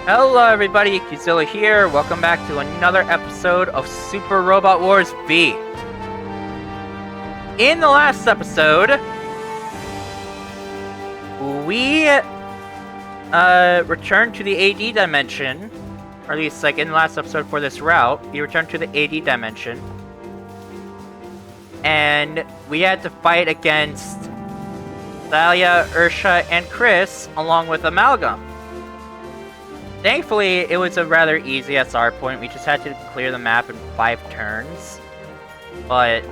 Hello everybody, Kuzilla here. Welcome back to another episode of Super Robot Wars V. In the last episode, we returned to the AD dimension, or at least like in the last episode for this route, we returned to the AD dimension. And we had to fight against Salia, Ursha, and Chris, along with Amalgam. Thankfully, it was a rather easy SR point. We just had to clear the map in 5 turns. But,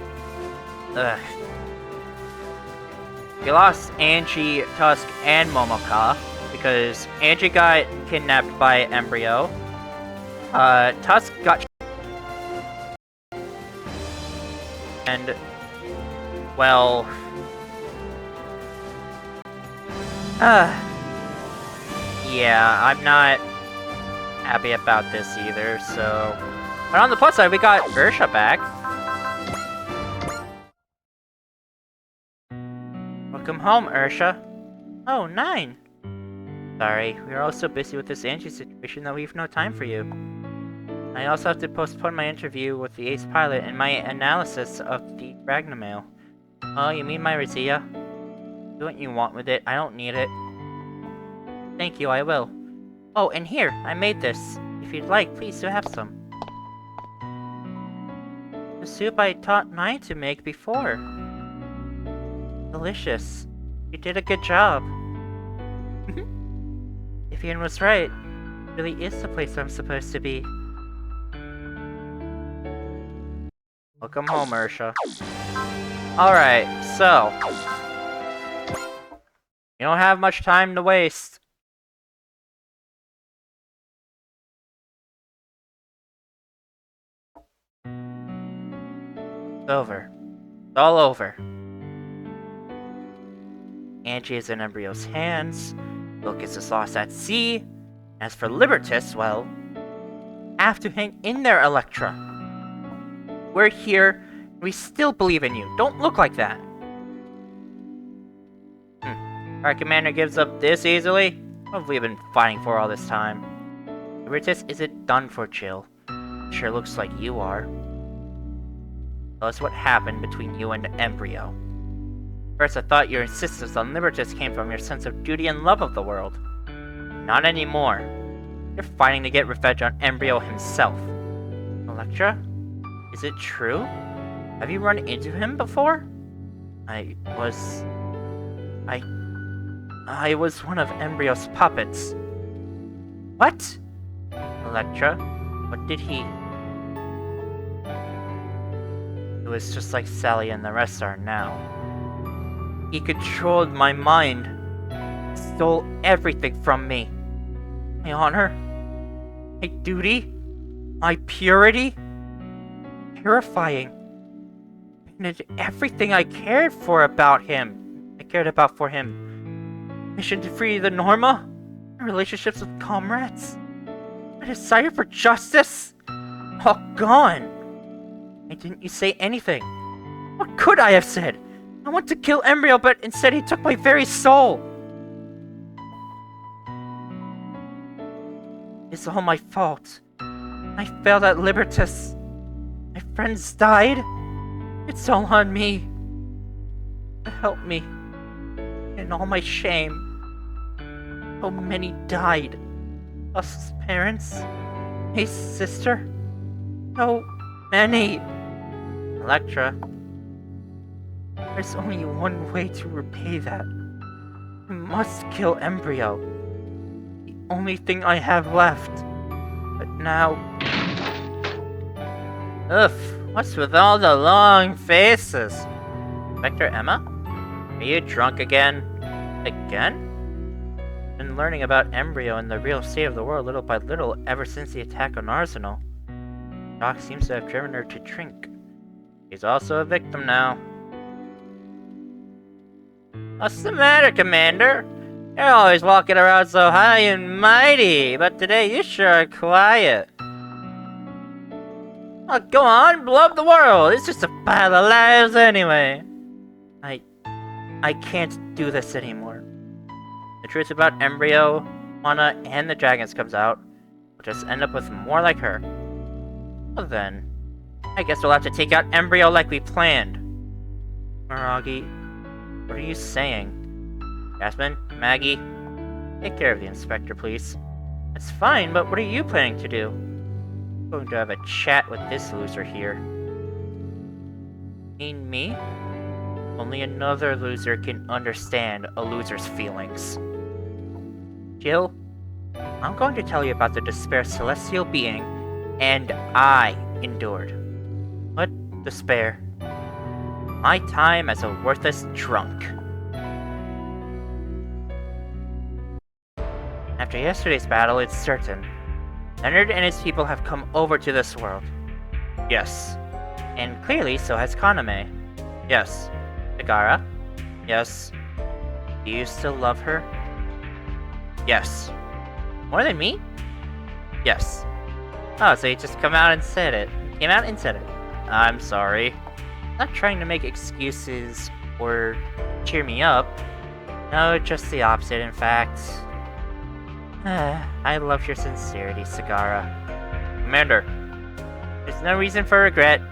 we lost Ange, Tusk, and Momoka, because Ange got kidnapped by Embryo. Tusk got... And, well... yeah, I'm not happy about this either, so... But on the plus side, we got Ursha back. Welcome home, Ursha. Oh, 9! Sorry, we are all so busy with this Angie situation that we have no time for you. I also have to postpone my interview with the Ace Pilot and my analysis of the Ragna-Mail. Oh, you mean my Raziya? Do what you want with it, I don't need it. Thank you, I will. Oh, and here, I made this. If you'd like, please do have some. The soup I taught Nine to make before. Delicious. You did a good job. If Ian was right, it really is the place I'm supposed to be. Welcome home, Ursha. Alright, so... you don't have much time to waste. It's over. It's all over. Ange is in Embryo's hands. Vilkiss is lost at sea. As for Libertas, well... have to hang in there, Electra. We're here. We still believe in you. Don't look like that. Our commander gives up this easily? What have we been fighting for all this time? Libertas isn't done for, Jill. Sure looks like you are. Tell us what happened between you and Embryo. First I thought your insistence on Libertas came from your sense of duty and love of the world. Not anymore. You're fighting to get revenge on Embryo himself. Electra? Is it true? Have you run into him before? I was one of Embryo's puppets. What? Electra? What did he... It was just like Sally and the rest are now. He controlled my mind. Stole everything from me. My honor. My duty. My purity. Purifying. And everything I cared for about him. For him. Mission to free the Norma. Relationships with comrades. My desire for justice. All gone. Why didn't you say anything? What could I have said? I want to kill Embryo, but instead he took my very soul. It's all my fault. I failed at Libertas. My friends died. It's all on me. Help me. In all my shame. So many died. Us parents. His sister. So many. Electra. There's only one way to repay that. We must kill Embryo. The only thing I have left. But now... Ugh, what's with all the long faces? Inspector Emma? Are you drunk again? Again? Been learning about Embryo and the real state of the world little by little ever since the attack on Arsenal. Doc seems to have driven her to drink. She's also a victim now. What's the matter, Commander? You're always walking around so high and mighty, but today you sure are quiet. Oh, go on, blow up the world! It's just a pile of lives anyway. I can't do this anymore. The truth about Embryo Mana and the dragons comes out, we'll just end up with more like her. Well then, I guess we'll have to take out Embryo like we planned. Misurugi, what are you saying? Jasmine, Maggie, take care of the inspector, please. It's fine, but what are you planning to do? I'm going to have a chat with this loser here. Mean me? Only another loser can understand a loser's feelings. Jill, I'm going to tell you about the despair celestial being and I endured. What despair? My time as a worthless drunk. After yesterday's battle, it's certain. Leonard and his people have come over to this world. Yes. And clearly so has Kaname. Yes. Sagara? Yes. Do you still love her? Yes. More than me? Yes. Oh, so you just come out and said it. Came out and said it. I'm sorry. Not trying to make excuses or cheer me up. No, just the opposite, in fact. I love your sincerity, Sagara. Commander, there's no reason for regret.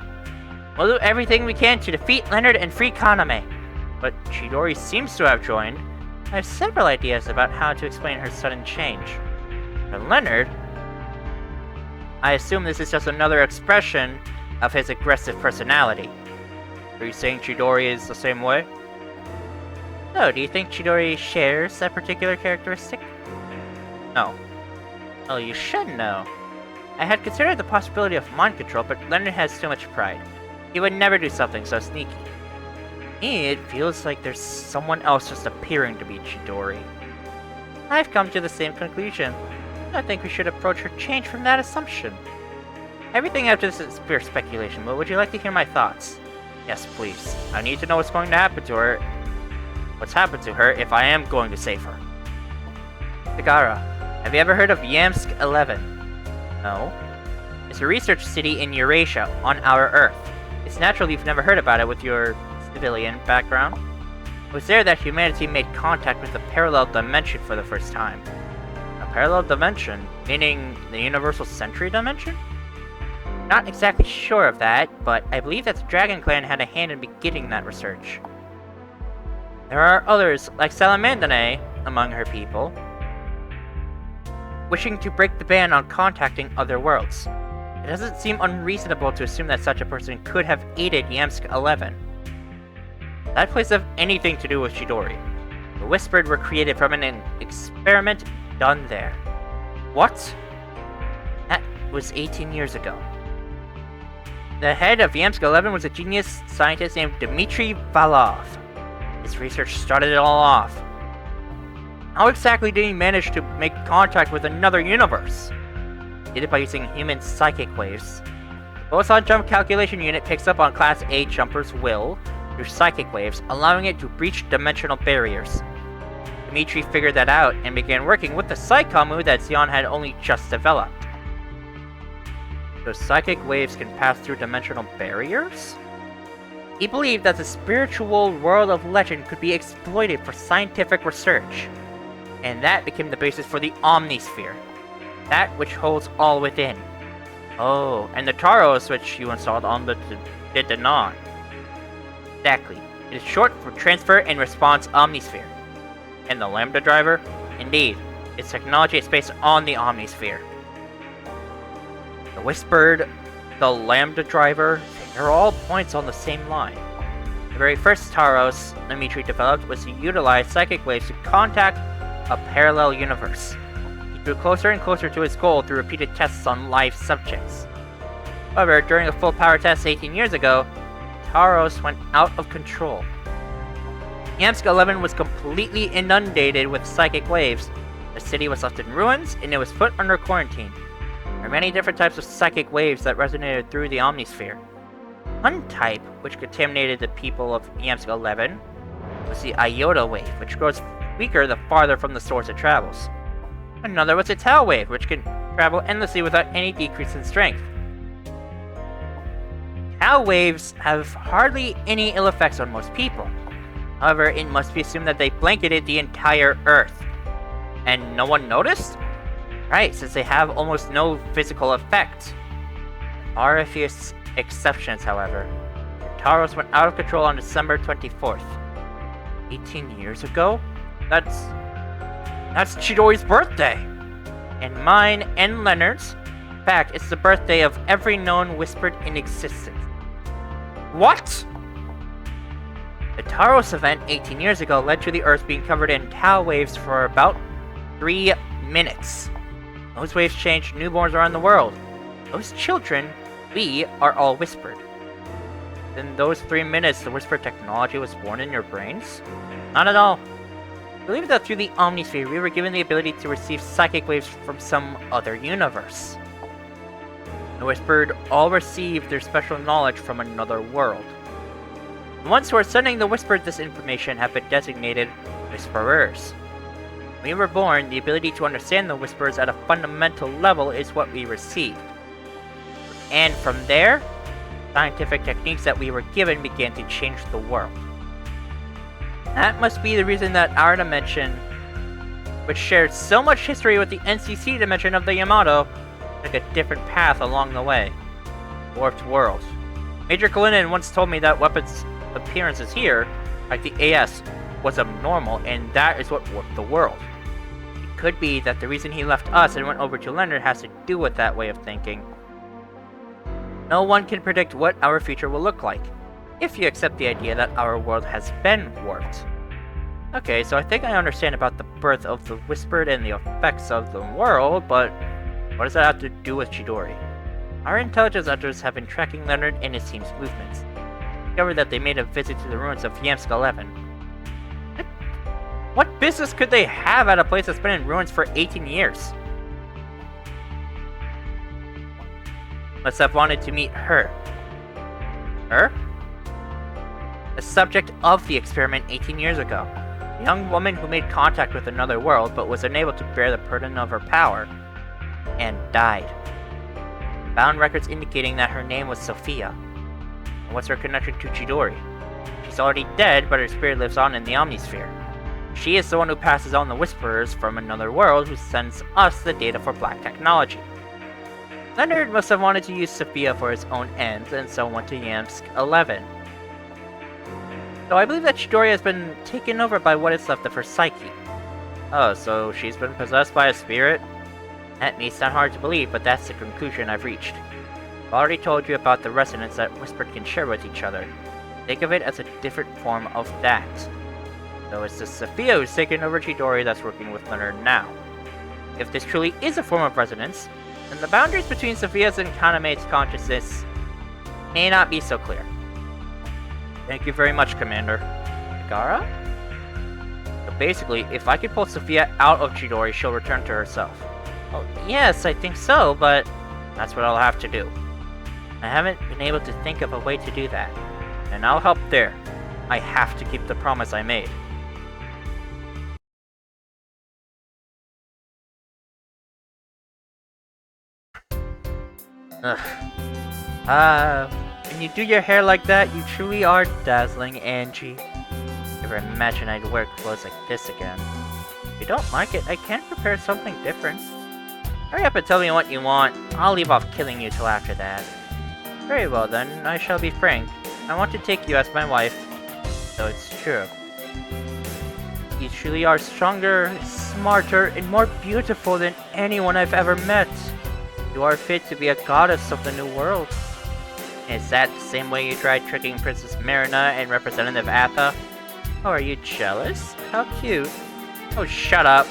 We'll do everything we can to defeat Leonard and free Kaname. But Chidori seems to have joined. I have several ideas about how to explain her sudden change. For Leonard, I assume this is just another expression of his aggressive personality. Are you saying Chidori is the same way? No, do you think Chidori shares that particular characteristic? No. Well, you should know. I had considered the possibility of mind control, but Leonard has too much pride. He would never do something so sneaky. To me, it feels like there's someone else just appearing to be Chidori. I've come to the same conclusion. I think we should approach her change from that assumption. Everything after this is pure speculation, but would you like to hear my thoughts? Yes, please. I need to know what's going to happen to her. What's happened to her if I am going to save her. Sagara, have you ever heard of Yamsk 11? No. It's a research city in Eurasia, on our Earth. It's natural you've never heard about it with your civilian background. It was there that humanity made contact with a parallel dimension for the first time. A parallel dimension? Meaning the Universal Century Dimension? Not exactly sure of that, but I believe that the Dragon Clan had a hand in beginning that research. There are others, like Salamandane, among her people, wishing to break the ban on contacting other worlds. It doesn't seem unreasonable to assume that such a person could have aided Yamsk 11. That place have anything to do with Chidori. The Whispered were created from an experiment done there. What? That was 18 years ago. The head of Yamsk 11 was a genius scientist named Dmitry Valov. His research started it all off. How exactly did he manage to make contact with another universe? He did it by using human psychic waves. The boson jump calculation unit picks up on Class A jumper's will through psychic waves, allowing it to breach dimensional barriers. Dmitry figured that out and began working with the Psychomu that Xion had only just developed. So psychic waves can pass through dimensional barriers? He believed that the spiritual world of legend could be exploited for scientific research. And that became the basis for the Omnisphere. That which holds all within. Oh, and the Taros which you installed on the Denon. Exactly. It is short for Transfer and Response Omnisphere. And the Lambda Driver? Indeed, its technology is based on the Omnisphere. The Whispered, the Lambda Driver, they're all points on the same line. The very first Taros Dmitry developed was to utilize psychic waves to contact a parallel universe. He drew closer and closer to his goal through repeated tests on live subjects. However, during a full power test 18 years ago, Taros went out of control. Yamsk 11 was completely inundated with psychic waves. The city was left in ruins, and it was put under quarantine. There are many different types of psychic waves that resonated through the Omnisphere. One type, which contaminated the people of Yamsk 11, was the Iota wave, which grows weaker the farther from the source it travels. Another was the Tau wave, which can travel endlessly without any decrease in strength. Tau waves have hardly any ill effects on most people. However, it must be assumed that they blanketed the entire Earth. And no one noticed? Right, since they have almost no physical effect. There are a few exceptions, however. Taros went out of control on December 24th. 18 years ago? That's Chidori's birthday! And mine and Leonard's. In fact, it's the birthday of every known whispered in existence. What?! The Taros event 18 years ago led to the Earth being covered in tau waves for about 3 minutes. Those waves changed newborns around the world. Those children, we are all whispered. In those 3 minutes, the whisper technology was born in your brains? Not at all. I believe that through the Omnisphere, we were given the ability to receive psychic waves from some other universe. The whispered all received their special knowledge from another world. The ones who are sending the whispered this information have been designated whisperers. When we were born, the ability to understand the whisperers at a fundamental level is what we received. And from there, scientific techniques that we were given began to change the world. That must be the reason that our dimension, which shared so much history with the NCC dimension of the Yamato, took a different path along the way. Warped world. Major Kalinin once told me that weapons appearances here, like the AS, was abnormal, and that is what warped the world. It could be that the reason he left us and went over to Leonard has to do with that way of thinking. No one can predict what our future will look like, if you accept the idea that our world has been warped. Okay, so I think I understand about the birth of the whispered and the effects of the world, but what does that have to do with Chidori? Our intelligence hunters have been tracking Leonard and his team's movements. Discovered that they made a visit to the ruins of Yamsk 11. What business could they have at a place that's been in ruins for 18 years? Must have wanted to meet her. Her? The subject of the experiment 18 years ago. A young woman who made contact with another world but was unable to bear the burden of her power. And died. Found records indicating that her name was Sophia. What's her connection to Chidori? She's already dead, but her spirit lives on in the Omnisphere. She is the one who passes on the Whisperers from another world who sends us the data for black technology. Leonard must have wanted to use Sophia for his own ends, and so went to Yamsk 11. So I believe that Chidori has been taken over by what is left of her psyche. Oh, so she's been possessed by a spirit? That may sound hard to believe, but that's the conclusion I've reached. I've already told you about the resonance that Whispered can share with each other. Think of it as a different form of that. So it's the Sophia who's taken over Chidori that's working with Leonard now. If this truly is a form of resonance, then the boundaries between Sophia's and Kaname's consciousness may not be so clear. Thank you very much, Commander. Gara? So basically, if I could pull Sophia out of Chidori, she'll return to herself. Well, yes, I think so, but that's what I'll have to do. I haven't been able to think of a way to do that, and I'll help there. I have to keep the promise I made. When you do your hair like that, you truly are dazzling, Ange. Never imagined I'd wear clothes like this again. If you don't like it, I can prepare something different. Hurry up and tell me what you want. I'll leave off killing you till after that. Very well then, I shall be frank. I want to take you as my wife. So it's true. You truly are stronger, smarter, and more beautiful than anyone I've ever met. You are fit to be a goddess of the New World. Is that the same way you tried tricking Princess Marina and Representative Atha? Oh, are you jealous? How cute. Oh, shut up.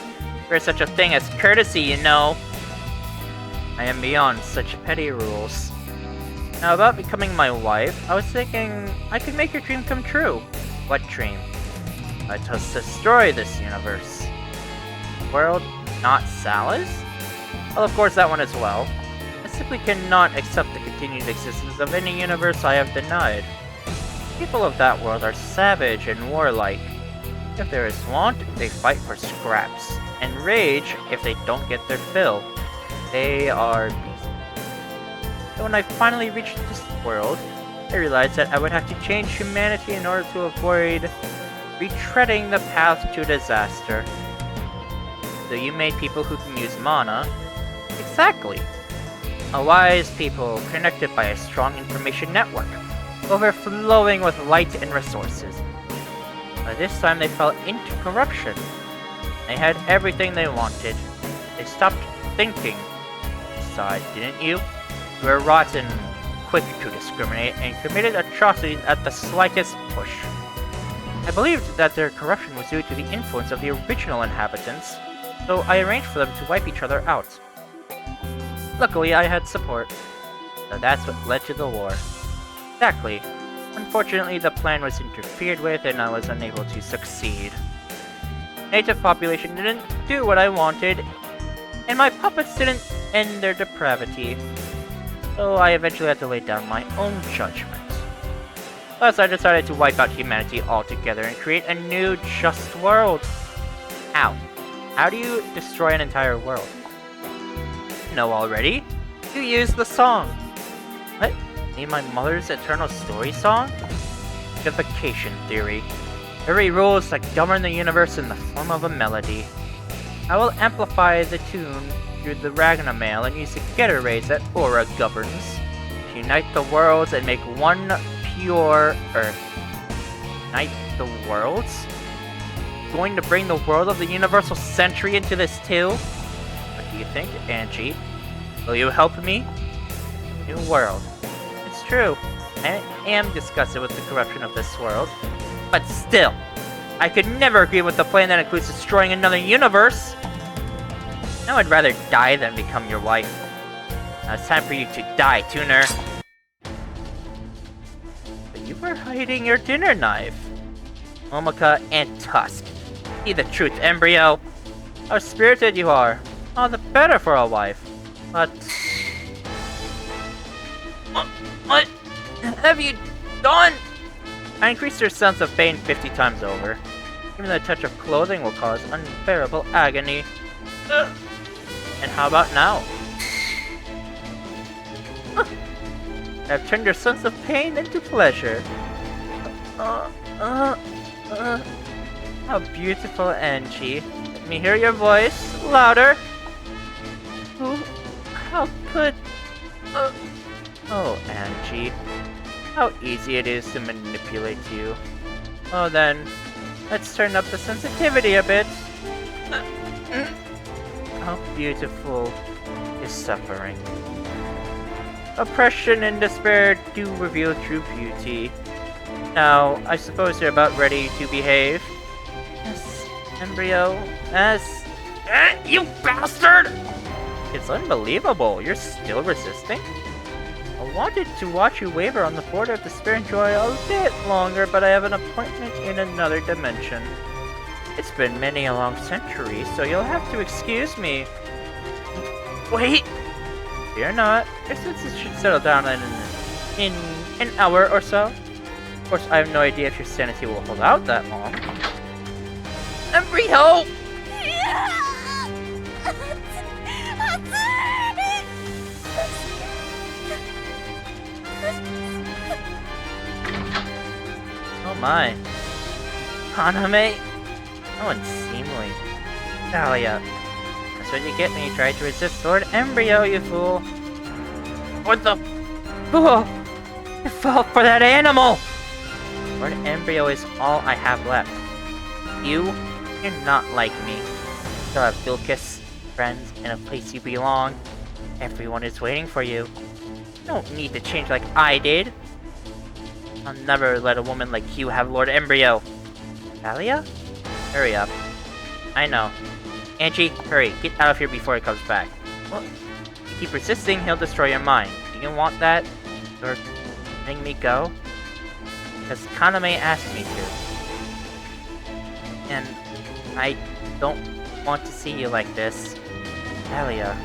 There's such a thing as courtesy, you know. I am beyond such petty rules. Now, about becoming my wife, I was thinking I could make your dream come true. What dream? Let us destroy this universe. World, not Sala's? Well, of course, that one as well. I simply cannot accept the continued existence of any universe I have denied. People of that world are savage and warlike. If there is want, they fight for scraps, and rage if they don't get their fill. They are beasts. So when I finally reached this world, I realized that I would have to change humanity in order to avoid retreading the path to disaster. So you made people who can use mana. Exactly. A wise people connected by a strong information network, overflowing with light and resources. By this time they fell into corruption. They had everything they wanted. They stopped thinking. Sighed, didn't you? You were rotten, quick to discriminate, and committed atrocities at the slightest push. I believed that their corruption was due to the influence of the original inhabitants, so I arranged for them to wipe each other out. Luckily, I had support, so that's what led to the war. Exactly. Unfortunately, the plan was interfered with and I was unable to succeed. Native population didn't do what I wanted, and my puppets didn't end their depravity, so I eventually had to lay down my own judgment. Thus, I decided to wipe out humanity altogether and create a new, just world. How? How do you destroy an entire world? Know already? You use the song. What? Name my mother's eternal story song? Unification theory. There are rules that govern the universe in the form of a melody. I will amplify the tune through the Ragna-Mail and use the getter rays that Aura governs to unite the worlds and make one pure Earth. Unite the worlds? Going to bring the world of the Universal Century into this too? What do you think, Ange? Will you help me? New world. It's true. I am disgusted with the corruption of this world. But still, I could never agree with the plan that includes destroying another universe. Now I'd rather die than become your wife. Now it's time for you to die, Tuner. But you were hiding your dinner knife. Momika and Tusk. See the truth, Embryo. How spirited you are. All the better for a wife. But... What have you done? I increased your sense of pain 50 times over. Even the touch of clothing will cause unbearable agony. And how about now? I've turned your sense of pain into pleasure. How beautiful, Ange. Let me hear your voice. Louder. How could... Oh, Ange. How easy it is to manipulate you. Oh then, let's turn up the sensitivity a bit. How beautiful is suffering. Oppression and despair do reveal true beauty. Now, I suppose you're about ready to behave? Yes, Embryo. Yes. You bastard! It's unbelievable. You're still resisting? I wanted to watch you waver on the border of despair and joy a bit longer, but I have an appointment in another dimension. It's been many a long century, so you'll have to excuse me. Wait! Fear not. Your senses should settle down in an hour or so. Of course, I have no idea if your sanity will hold out that long. Embryo! Oh my. Kaname? How unseemly. Salia. That's what you get when you try to resist Lord Embryo, you fool. What the... Oh! I fell for that animal! Lord Embryo is all I have left. You're not like me. You still have Vilkiss, friends, and a place you belong. Everyone is waiting for you. You don't need to change like I did. I'll never let a woman like you have Lord Embryo. Salia? Hurry up. I know. Ange, hurry. Get out of here before he comes back. Well, if you keep resisting, he'll destroy your mind. Do you want that? Or letting me go? Because Kaname asked me to. And I don't want to see you like this. Salia.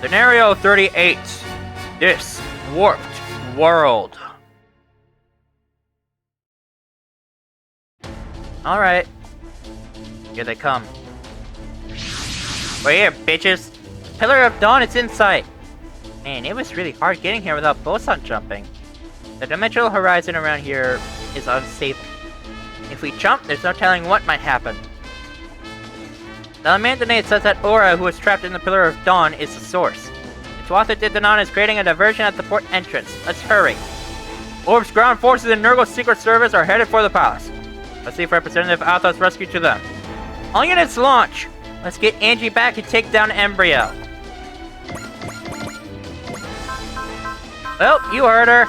Scenario 38. This warped world. Alright. Here they come. We're here, bitches. Pillar of Dawn is in sight. Man, it was really hard getting here without boson jumping. The dimensional horizon around here is unstable. we jump, there's no telling what might happen. The Mandate says that Aura, who was trapped in the Pillar of Dawn, is the source. Its author Didanon is creating a diversion at the port entrance. Let's hurry. Orb's ground forces and Nurgle's Secret Service are headed for the palace. Let's see if Representative Althos rescue to them. All units launch! Let's get Ange back and take down Embryo. Well, you heard her.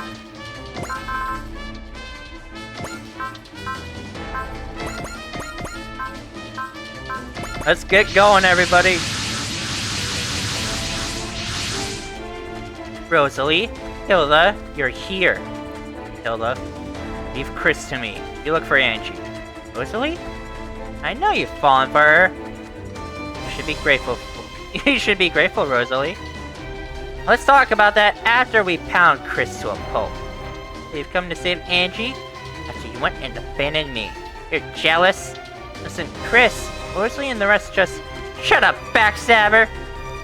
Let's get going, everybody. Rosalie, Hilda, you're here. Hilda, leave Chris to me. You look for Ange. Rosalie? I know you've fallen for her. You should be grateful. You should be grateful, Rosalie. Let's talk about that after we pound Chris to a pulp. You've come to save Ange after you went and abandoned me. You're jealous? Listen, Chris, Rosalie and the rest just... Shut up, backstabber!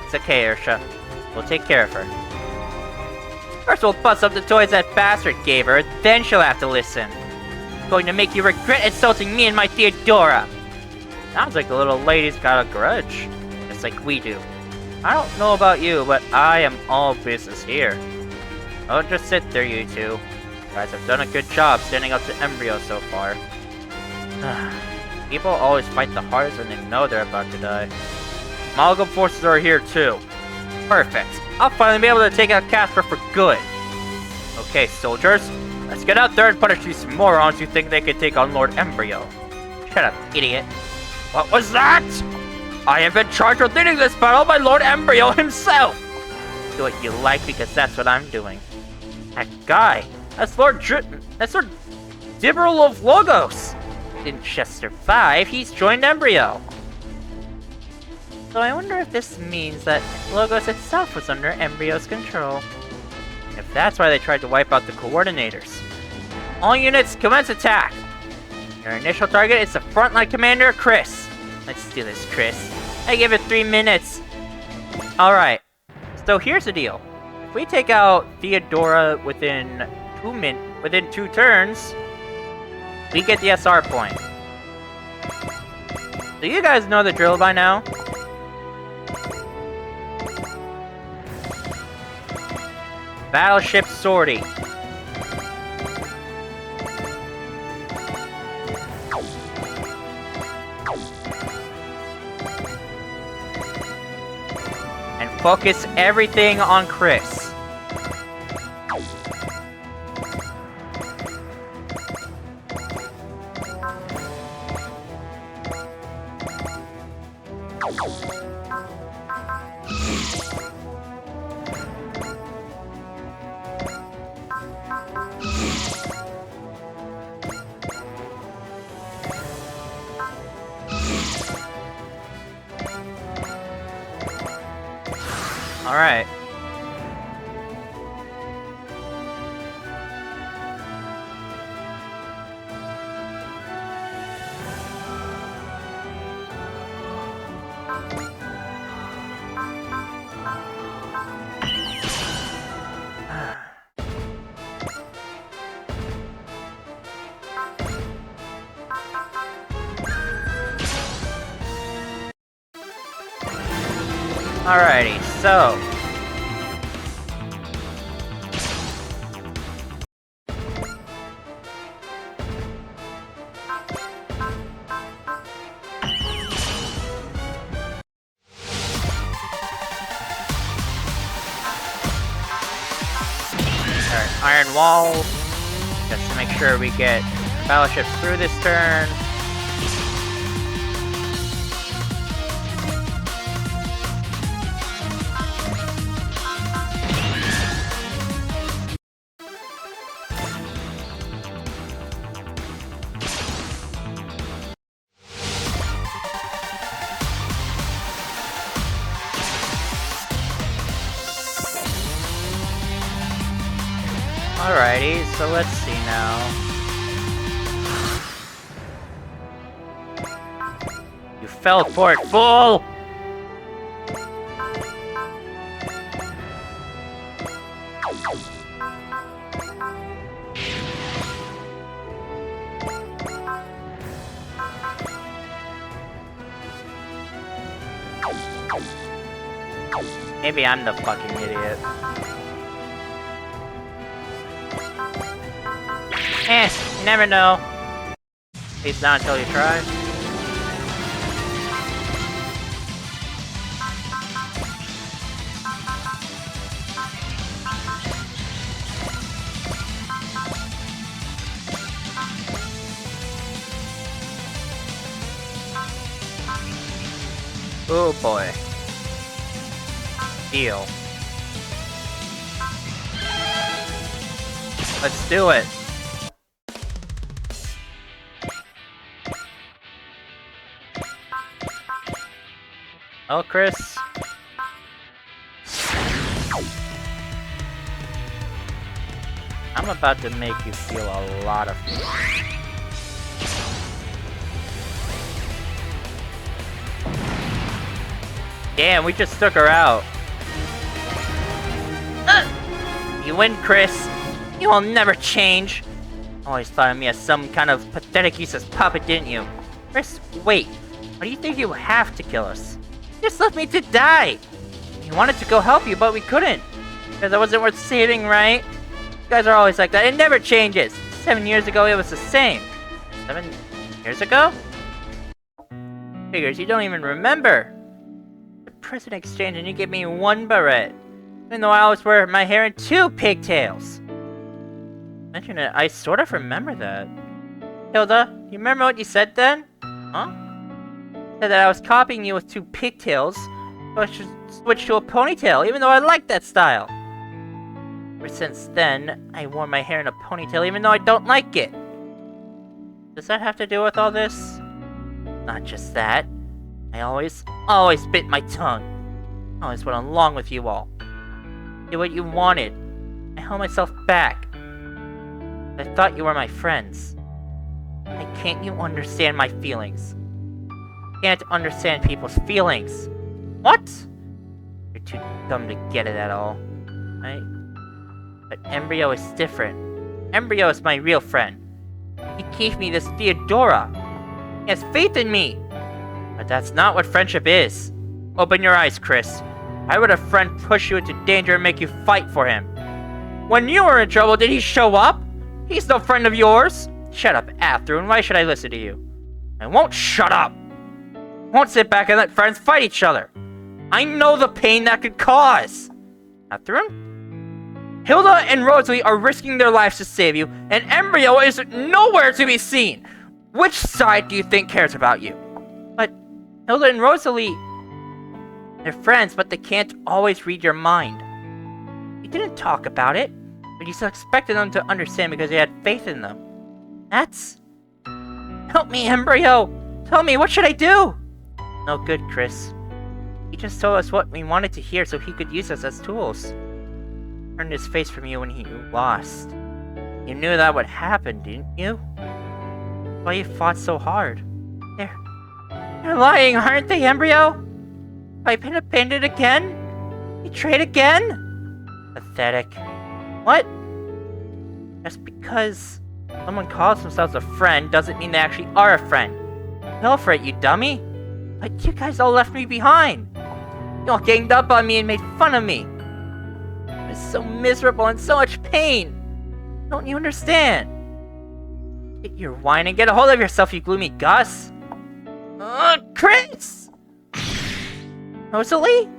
It's okay, Ursha. We'll take care of her. First we'll bust up the toys that bastard gave her, then she'll have to listen. I'm going to make you regret insulting me and my Theodora! Sounds like the little lady's got a grudge. Just like we do. I don't know about you, but I am all business here. Don't just sit there, you two. You guys have done a good job standing up to Embryo so far. People always fight the hardest when they know they're about to die. Amalgam forces are here too. Perfect. I'll finally be able to take out Casper for good. Okay, soldiers. Let's get out there and punish these morons who think they can take on Lord Embryo. Shut up, idiot. What was that? I have been charged with leading this battle by Lord Embryo himself! Do what you like, because that's what I'm doing. That guy, that's Lord Dibberl of Logos! Didn't just survive, he's joined Embryo. So I wonder if this means that Logos itself was under Embryo's control. If that's why they tried to wipe out the coordinators. All units, commence attack! Your initial target is the frontline commander, Chris. Let's do this, Chris. I give it 3 minutes. Alright. So here's the deal. If we take out Theodora within 2 turns, we get the SR point. So you guys know the drill by now. Battleship sortie. Focus everything on Chris. Alright. Alrighty, so... Alright, Iron Wall, just to make sure we get battleships through this turn. Alrighty, so let's see now. You fell for it, fool! Maybe I'm the fucking idiot. You never know. At least not until you try. Oh boy. Deal. Let's do it. Oh, Chris. I'm about to make you feel a lot of things. Damn, we just took her out. You win, Chris. You will never change. Always thought of me as some kind of pathetic useless puppet, didn't you? Chris, wait. Why do you think you have to kill us? You just left me to die. We wanted to go help you, but we couldn't. Because I wasn't worth saving, right? You guys are always like that. It never changes. 7 years ago, it was the same. 7 years ago? Figures, you don't even remember. The prison exchange and you gave me 1 barrette. Even though I always wear my hair in 2 pigtails. Mention it, I sort of remember that. Hilda, you remember what you said then? Huh? Said that I was copying you with 2 pigtails, so I should switch to a ponytail, even though I like that style. Ever since then, I wore my hair in a ponytail, even though I don't like it. Does that have to do with all this? Not just that. I always bit my tongue. I always went along with you all. Did what you wanted. I held myself back. I thought you were my friends. Why can't you understand my feelings? Can't understand people's feelings. What? You're too dumb to get it at all. Right? But Embryo is different. Embryo is my real friend. He gave me this Theodora. He has faith in me. But that's not what friendship is. Open your eyes, Chris. Why would a friend push you into danger and make you fight for him? When you were in trouble, did he show up? He's no friend of yours. Shut up, Athrun. Why should I listen to you? I won't shut up. I won't sit back and let friends fight each other. I know the pain that could cause. Athrun? Hilda and Rosalie are risking their lives to save you, and Embryo is nowhere to be seen. Which side do you think cares about you? But Hilda and Rosalie, they're friends, but they can't always read your mind. You didn't talk about it, but you still expected them to understand because you had faith in them. That's... Help me, Embryo! Tell me, what should I do? No good, Chris. He just told us what we wanted to hear so he could use us as tools. Turned his face from you when he lost. You knew that would happen, didn't you? That's why you fought so hard. They're lying, aren't they, Embryo? Have I been abandoned again? Betrayed again? Pathetic. What? Just because someone calls themselves a friend doesn't mean they actually are a friend. Go for it, you dummy. But you guys all left me behind. You all ganged up on me and made fun of me. I was so miserable and so much pain. Don't you understand? Get your wine and get a hold of yourself, you gloomy Gus. Chris! Rosalie?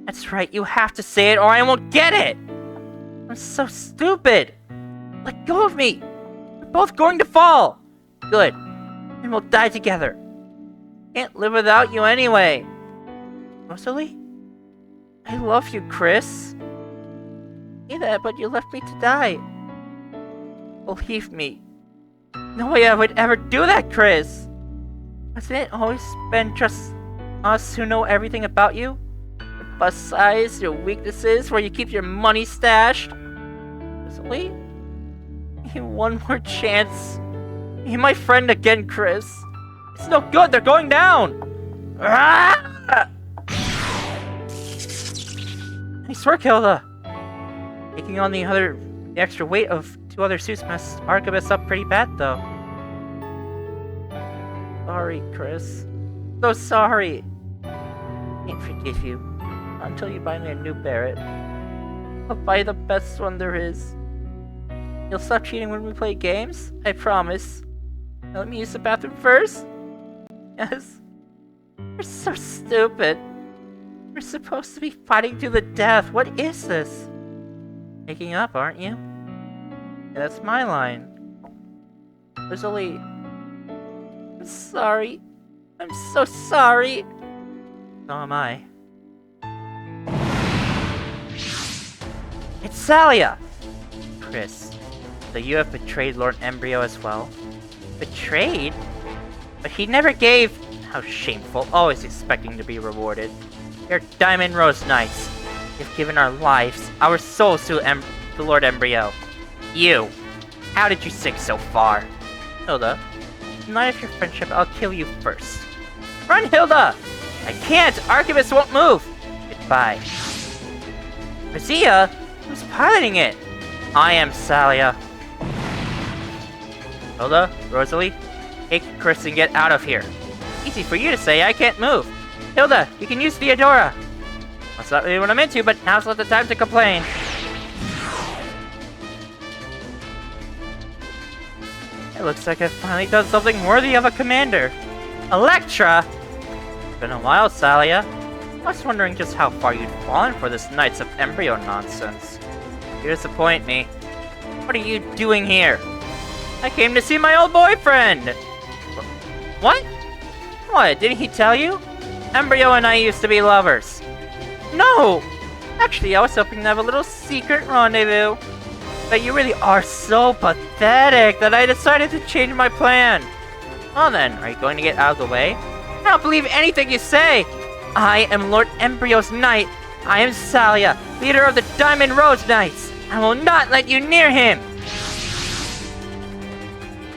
That's right, you have to say it or I won't get it. I'm so stupid. Let go of me. We're both going to fall. Good. And we'll die together. Can't live without you anyway. Rosalie? I love you, Chris. Say that, but you left me to die. Believe me. No way I would ever do that, Chris. Hasn't it always been just us who know everything about you? Your bust size, your weaknesses, where you keep your money stashed? Rosalie? Give me one more chance. Be my friend again, Chris. It's no good, they're going down! Ah! Nice work, Hilda. Taking on the extra weight of 2 other suits messed Archibus up pretty bad, though. Sorry, Chris. So sorry. can't forgive you until you buy me a new Barrett. I'll buy the best one there is. You'll stop cheating when we play games? I promise. Now let me use the bathroom first? Yes. You're so stupid. We're supposed to be fighting to the death. What is this? Making up, aren't you? Yeah, that's my line. Rosalie. I'm sorry. I'm so sorry. So am I. It's Salia! Chris, so you have betrayed Lord Embryo as well? Betrayed? But he never gave... How shameful, always expecting to be rewarded. You're Diamond Rose Knights. You've given our lives, our souls to Lord Embryo. You! How did you sink so far? Hilda, in light of your friendship, I'll kill you first. Run, Hilda! I can't! Archivist won't move! Goodbye. Raziya? Who's piloting it? I am Salia. Hilda, Rosalie, take Chris and get out of here. Easy for you to say, I can't move. Hilda, you can use Theodora. That's not really what I'm into, but now's not the time to complain. It looks like I've finally done something worthy of a commander. Electra! It's been a while, Salia. I was wondering just how far you'd fallen for this Knights of Embryo nonsense. You disappoint me. What are you doing here? I came to see my old boyfriend! What? What, didn't he tell you? Embryo and I used to be lovers. No! Actually, I was hoping to have a little secret rendezvous. But you really are so pathetic that I decided to change my plan. Well then, are you going to get out of the way? I don't believe anything you say! I am Lord Embryo's knight. I am Salia, leader of the Diamond Rose Knights. I will not let you near him!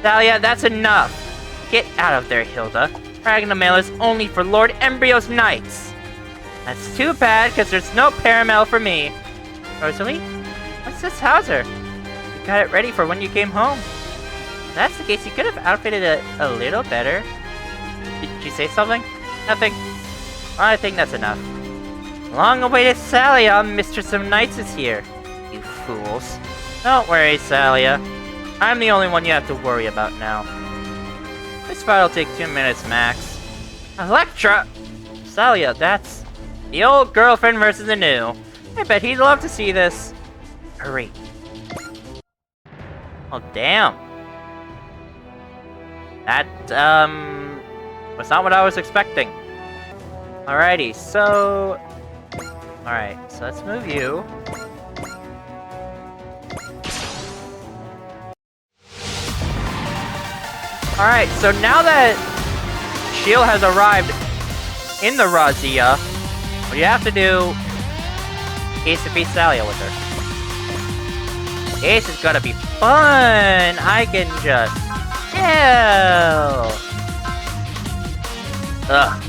Salia, that's enough. Get out of there, Hilda. Ragna-Mail is only for Lord Embryo's Knights. That's too bad, because there's no Paramel for me. Rosalie? What's this Hauser? You got it ready for when you came home. If that's the case, you could have outfitted it a little better. Did you say something? Nothing? Well, I think that's enough. Long-awaited Salia, Mistress of Knights, is here. You fools. Don't worry, Salia. I'm the only one you have to worry about now. This fight will take 2 minutes max. Electra! Salia, that's the old girlfriend versus the new. I bet he'd love to see this. Hurry. Oh, damn. That, was not what I was expecting. Alrighty, so... Alright, so let's move you. Alright, so now that Shield has arrived in the Raziya, what you have to do is defeat Salia with her. This is gonna be fun! I can just... Hell! Ugh.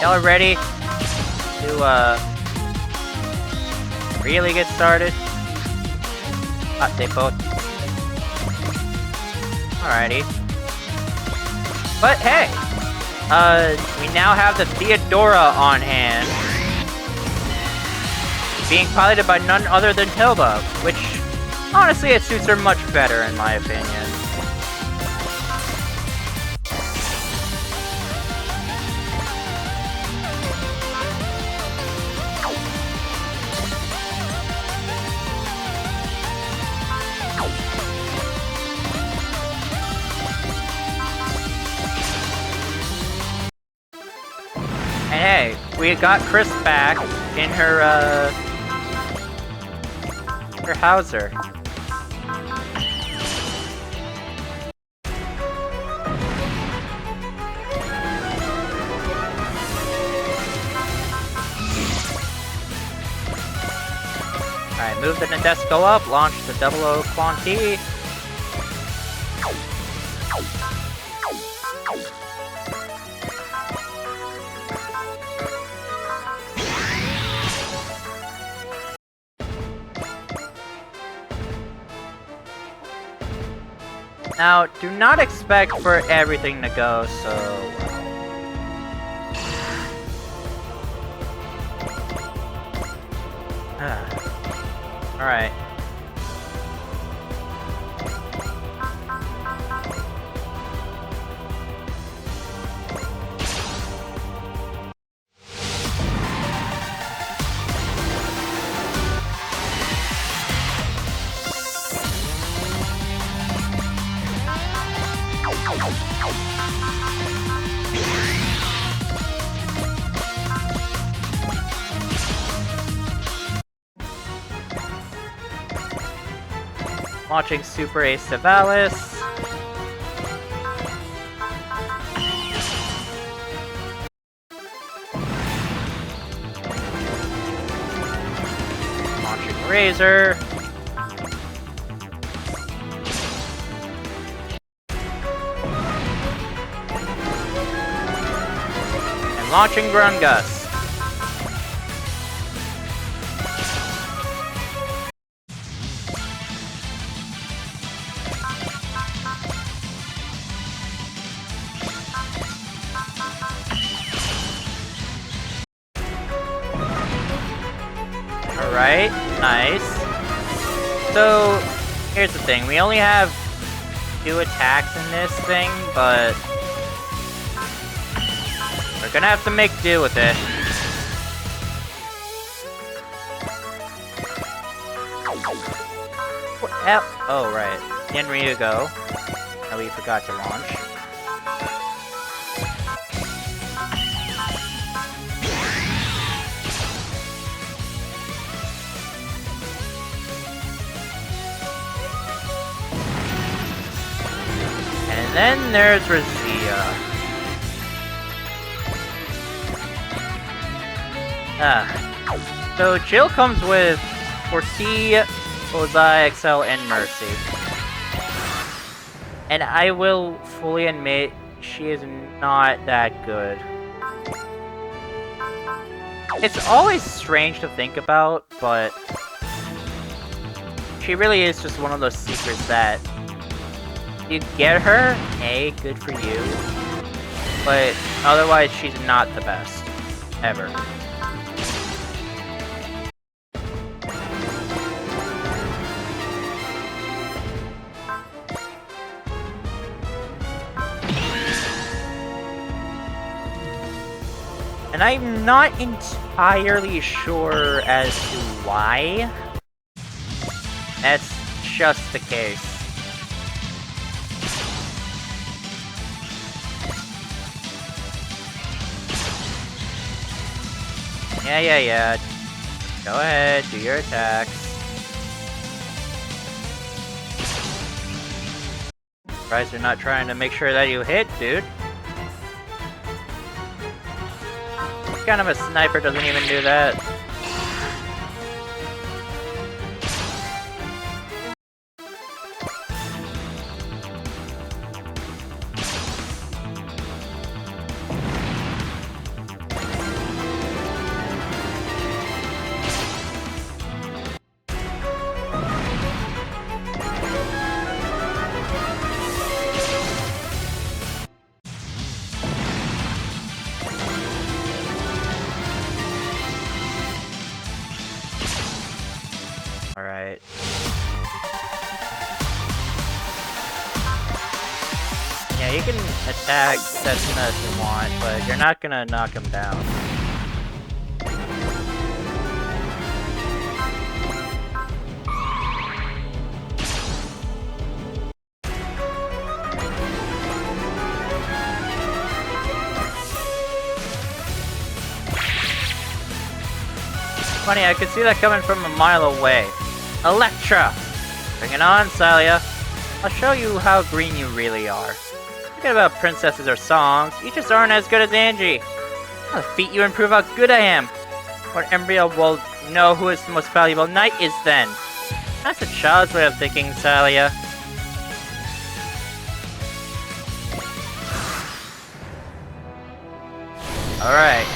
Y'all ready to, really get started? They both. Alrighty. But hey! We now have the Theodora on hand. Being piloted by none other than Hilda, which, honestly, it suits her much better, in my opinion. And hey, we got Chris back in her Hauser. Alright, move the Nadesico up, launch the 00 Quanti. Now, do not expect for everything to go so well. Alright. Watching Super Ace Savalis. Watching Razor. And launching Grungus. Alright, nice. So, here's the thing. We only have 2 attacks in this thing, but we're gonna have to make do with it. Oh, right. Embryo that we forgot to launch. And then there's Raziya. So Jill comes with Foresee, Ozai, Excel, and Mercy. And I will fully admit, she is not that good. It's always strange to think about, but she really is just one of those secrets that you get her, hey, good for you. But otherwise, she's not the best. Ever. And I'm not entirely sure as to why. That's just the case. Yeah. Go ahead, do your attacks. Surprised you're not trying to make sure that you hit, dude. What kind of a sniper doesn't even do that? Alright. Yeah, you can attack Setsuna if you want, but you're not gonna knock him down. Funny, I could see that coming from a mile away. Electra! Bring it on, Salia. I'll show you how green you really are. Forget about princesses or songs. You just aren't as good as Ange. I'll defeat you and prove how good I am. Or Embryo will know who his most valuable knight is then. That's a child's way of thinking, Salia. Alright.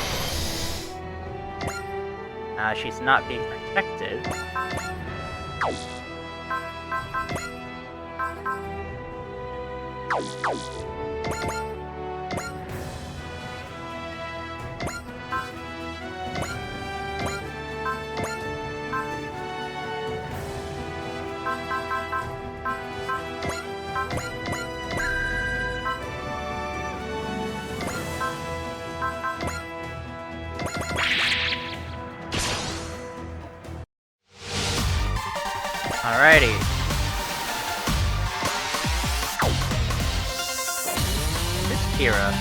She's not being protected. Alrighty. This Kira.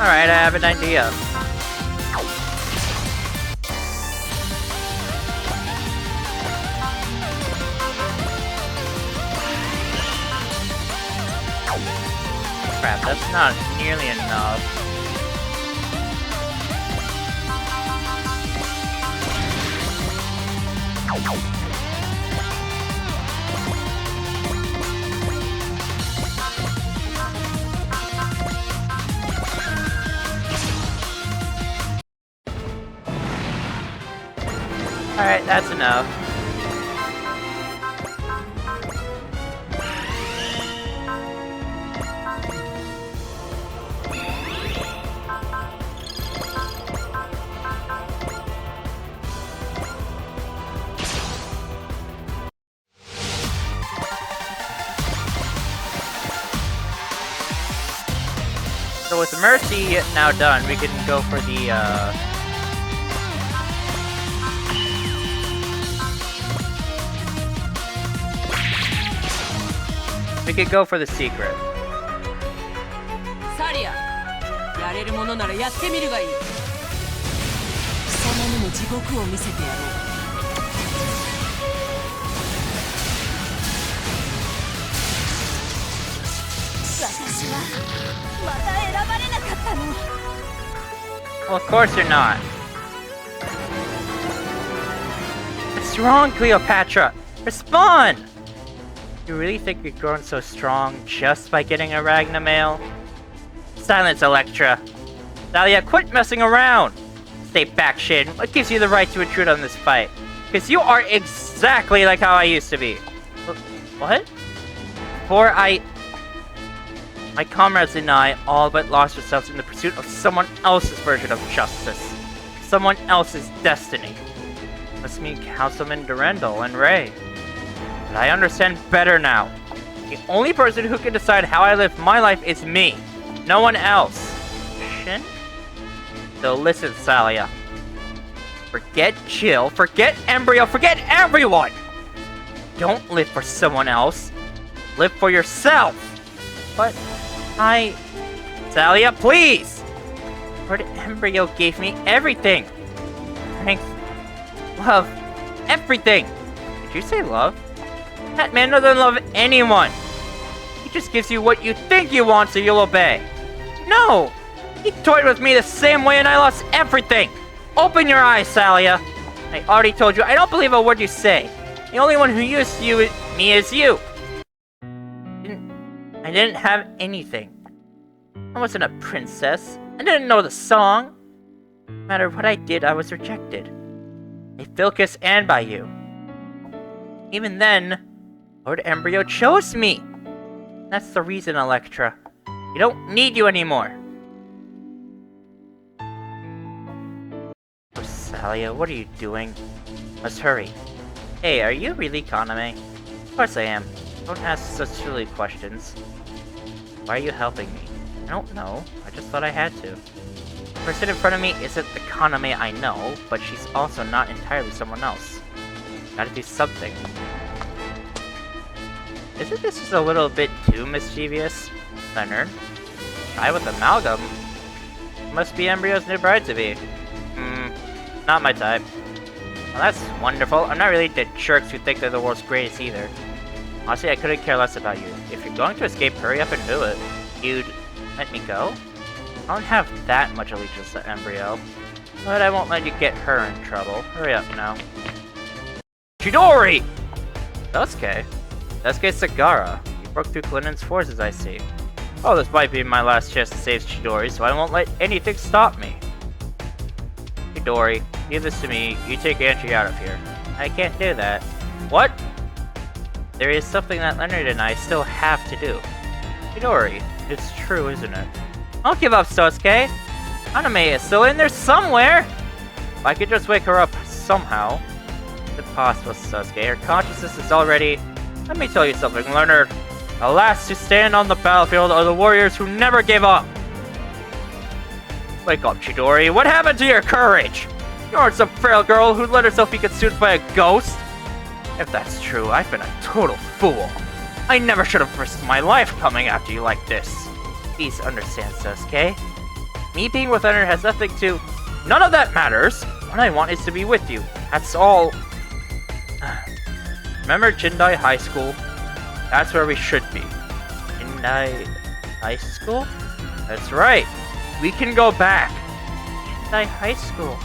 Alright, I have an idea. Crap, that's not nearly enough. Alright, that's enough. So with Mercy now done, we can go for the, we could go for the secret. Salia, やれるものならやってみるがいい。貴様にも地獄を見せてやろう。私はまた選ばれなかったの。Well, of course you're not. What's wrong, Cleopatra? Respond! You really think you're growing so strong just by getting a Ragna-Mail? Silence, Electra. Salia, quit messing around! Stay back, Shin. What gives you the right to intrude on this fight? Because you are exactly like how I used to be. What? My comrades and I all but lost ourselves in the pursuit of someone else's version of justice. Someone else's destiny. Must mean Councilman Durandal and Ray. But I understand better now. The only person who can decide how I live my life is me. No one else. Shin? So listen, Salia. Forget Jill, forget Embryo, forget everyone! Don't live for someone else. Live for yourself! But Salia, please! Lord Embryo gave me everything. Strength, love, everything. Did you say love? That man doesn't love anyone. He just gives you what you think you want so you'll obey. No! He toyed with me the same way and I lost everything! Open your eyes, Salia! I already told you, I don't believe a word you say. The only one who used me is you! I didn't have anything. I wasn't a princess. I didn't know the song. No matter what I did, I was rejected. By Vilkiss and by you. Even then, Lord Embryo chose me! That's the reason, Electra. We don't need you anymore. Salia, what are you doing? Let's hurry. Hey, are you really Kaname? Of course I am. Don't ask such silly questions. Why are you helping me? I don't know. I just thought I had to. The person in front of me isn't the Kaname I know, but she's also not entirely someone else. Gotta do something. Isn't this just a little bit too mischievous, Leonard? Guy with amalgam? Must be Embryo's new bride-to-be. Not my type. Well, that's wonderful. I'm not really the jerks who think they're the world's greatest either. Honestly, I couldn't care less about you. If you're going to escape, hurry up and do it. You'd let me go? I don't have that much allegiance to Embryo. But I won't let you get her in trouble. Hurry up now. Chidori! Sasuke? Sasuke Sagara. You broke through Kalinen's forces, I see. Oh, this might be my last chance to save Chidori, so I won't let anything stop me. Chidori, give this to me. You take Ange out of here. I can't do that. What? There is something that Leonard and I still have to do. Chidori, it's true, isn't it? Don't give up, Sousuke. Kaname is still in there somewhere! If I could just wake her up somehow. It's impossible, Sousuke. Her consciousness is already... Let me tell you something, Leonard. The last to stand on the battlefield are the warriors who never give up. Wake up, Chidori. What happened to your courage? You aren't some frail girl who let herself be consumed by a ghost. If that's true, I've been a total fool. I never should have risked my life coming after you like this. Please understand, Sousuke. Me being with Leonard has nothing to... None of that matters! What I want is to be with you. That's all. Remember Jindai High School? That's where we should be. Jindai High School? That's right. We can go back. Jindai High School.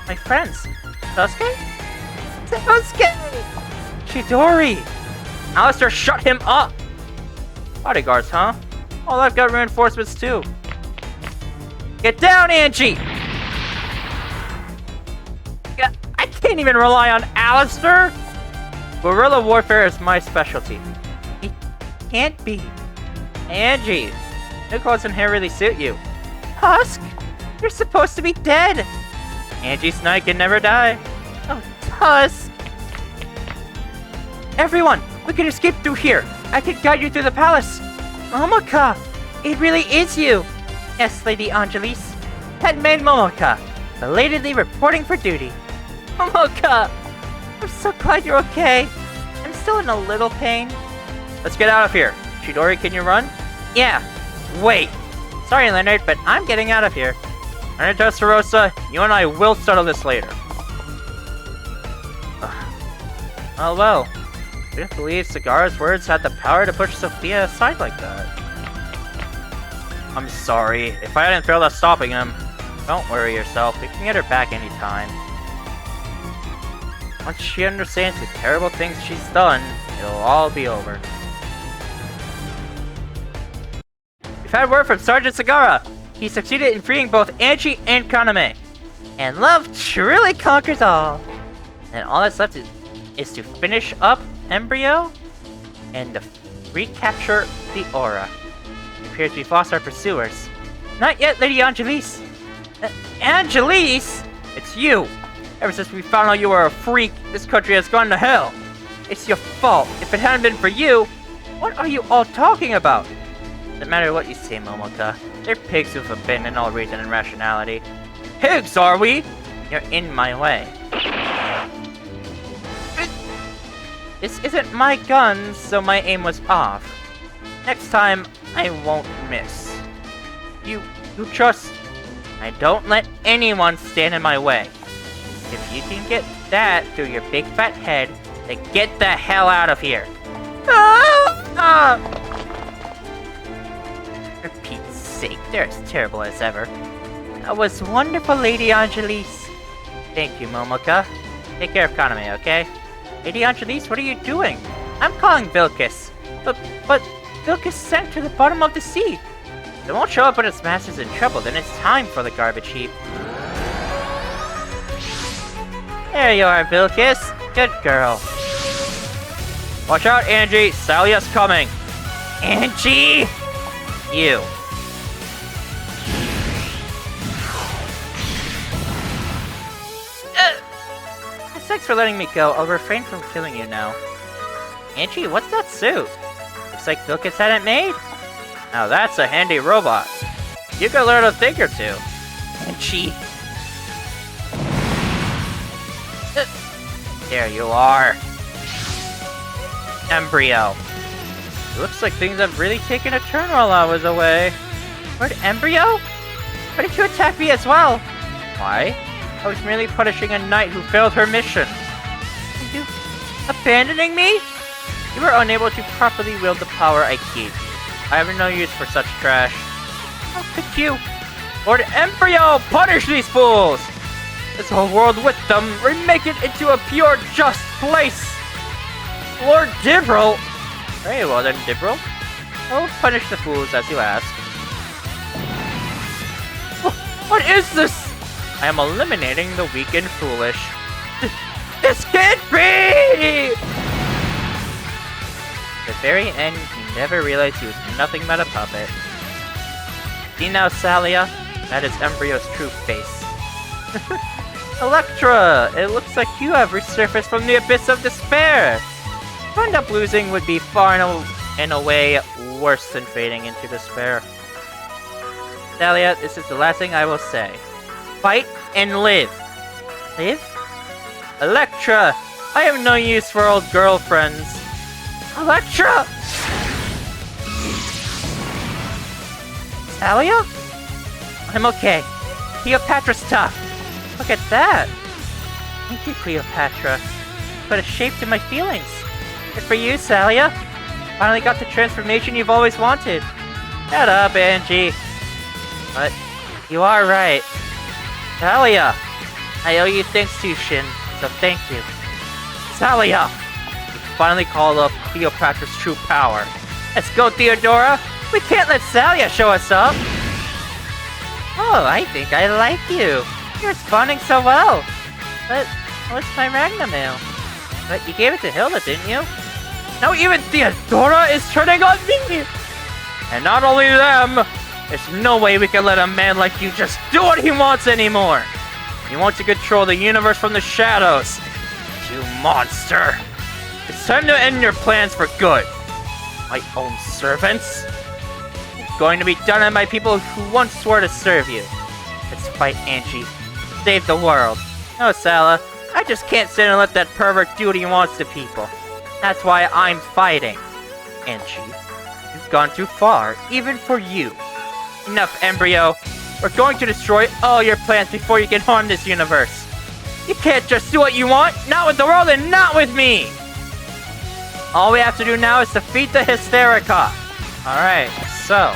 My friends. Sousuke? Sousuke! Chidori! Alistair, shut him up! Bodyguards, huh? Well, I've got reinforcements too. Get down, Ange! I can't even rely on Alistair! Guerrilla warfare is my specialty. It can't be. Ange, new clothes and hair really suit you. Tusk, you're supposed to be dead. Ange's Knight can never die. Oh, Tusk. Everyone, we can escape through here. I can guide you through the palace. Momoka, it really is you. Yes, Lady Angelis. Headmaid Momoka, belatedly reporting for duty. Momoka, I'm so glad you're okay. I'm still in a little pain. Let's get out of here. Chidori, can you run? Yeah. Wait. Sorry, Leonard, but I'm getting out of here. Leonard Testarossa, you and I will settle this later. Oh well. I didn't believe Sagara's words had the power to push Sophia aside like that. I'm sorry. If I hadn't failed at stopping him, don't worry yourself. We can get her back anytime. Once she understands the terrible things she's done, it'll all be over. We've had word from Sergeant Sagara. He succeeded in freeing both Ange and Kaname. And love truly conquers all. And all that's left is to finish up Embryo and to recapture the aura. It appears we've lost our pursuers. Not yet, Lady Angelis. Angelis? It's you. Ever since we found out you were a freak, this country has gone to hell. It's your fault. If it hadn't been for you, what are you all talking about? Doesn't matter what you say, Momoka. They're pigs who've abandoned all reason and rationality. Pigs, are we? You're in my way. This isn't my gun, so my aim was off. Next time, I won't miss. You trust... I don't let anyone stand in my way. If you can get that through your big fat head, then get the hell out of here. Repeat sake, they're as terrible as ever. That was wonderful, Lady Angelis. Thank you, Momoka. Take care of Kaname, okay? Lady Angelis, what are you doing? I'm calling Vilkiss. But Vilkiss sank to the bottom of the sea. If it won't show up when its master's in trouble, then it's time for the garbage heap. There you are, Vilkiss. Good girl. Watch out, Angie. Salia's coming. Angie! You. Thanks for letting me go. I'll refrain from killing you now. Angie, what's that suit? Looks like Vilkiss had it made. Now that's a handy robot. You can learn a thing or two. Angie. There you are. Embryo. It looks like things have really taken a turn while I was away. Where'd Embryo? Why did you attack me as well? Why? I was merely punishing a knight who failed her mission. Are you abandoning me? You were unable to properly wield the power I gave you. I have no use for such trash. How could you? Lord Embryo, punish these fools! This whole world with them, remake it into a pure, just place! Lord Dibril? Very well then, Dibril. I'll punish the fools as you ask. What is this? I am eliminating the weak and foolish. This can't be! At the very end, he never realized he was nothing but a puppet. See now, Salia? That is Embryo's true face. Electra! It looks like you have resurfaced from the abyss of despair! To end up losing would be far in a way worse than fading into despair. Salia, this is the last thing I will say. Fight and live. Live? Electra! I have no use for old girlfriends. Electra! Salia? I'm okay. Cleopatra's tough. Look at that. Thank you, Cleopatra. Put a shape to my feelings. Good for you, Salia. Finally got the transformation you've always wanted. Shut up, Angie. But you are right. Salia! I owe you thanks to Shin, so thank you. Salia! You finally called up Cleopatra's true power. Let's go, Theodora! We can't let Salia show us up! Oh, I think I like you. You're responding so well. But what's my Ragna-Mail? But you gave it to Hilda, didn't you? Now even Theodora is turning on me! And not only them, there's no way we can let a man like you just do what he wants anymore! He wants to control the universe from the shadows! You monster! It's time to end your plans for good! My own servants? It's going to be done by people who once swore to serve you. Let's fight, Angie. Save the world. No, Salia, I just can't sit and let that pervert do what he wants to people. That's why I'm fighting. Angie, you've gone too far, even for you. Enough, Embryo. We're going to destroy all your plans before you can harm this universe. You can't just do what you want, not with the world and not with me! All we have to do now is defeat the Hysterica. Alright, so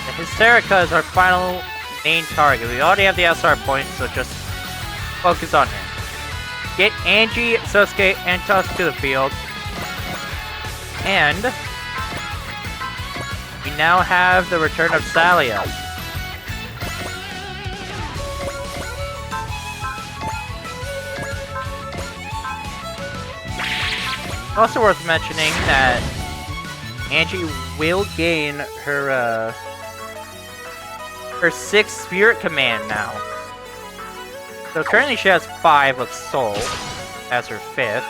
the Hysterica is our final main target. We already have the SR points, so just focus on him. Get Ange, Sousuke, and Tusk to the field. And we now have the return of Salia. Also worth mentioning that Angie will gain her her 6th Spirit Command now. So currently she has 5 of Soul as her 5th.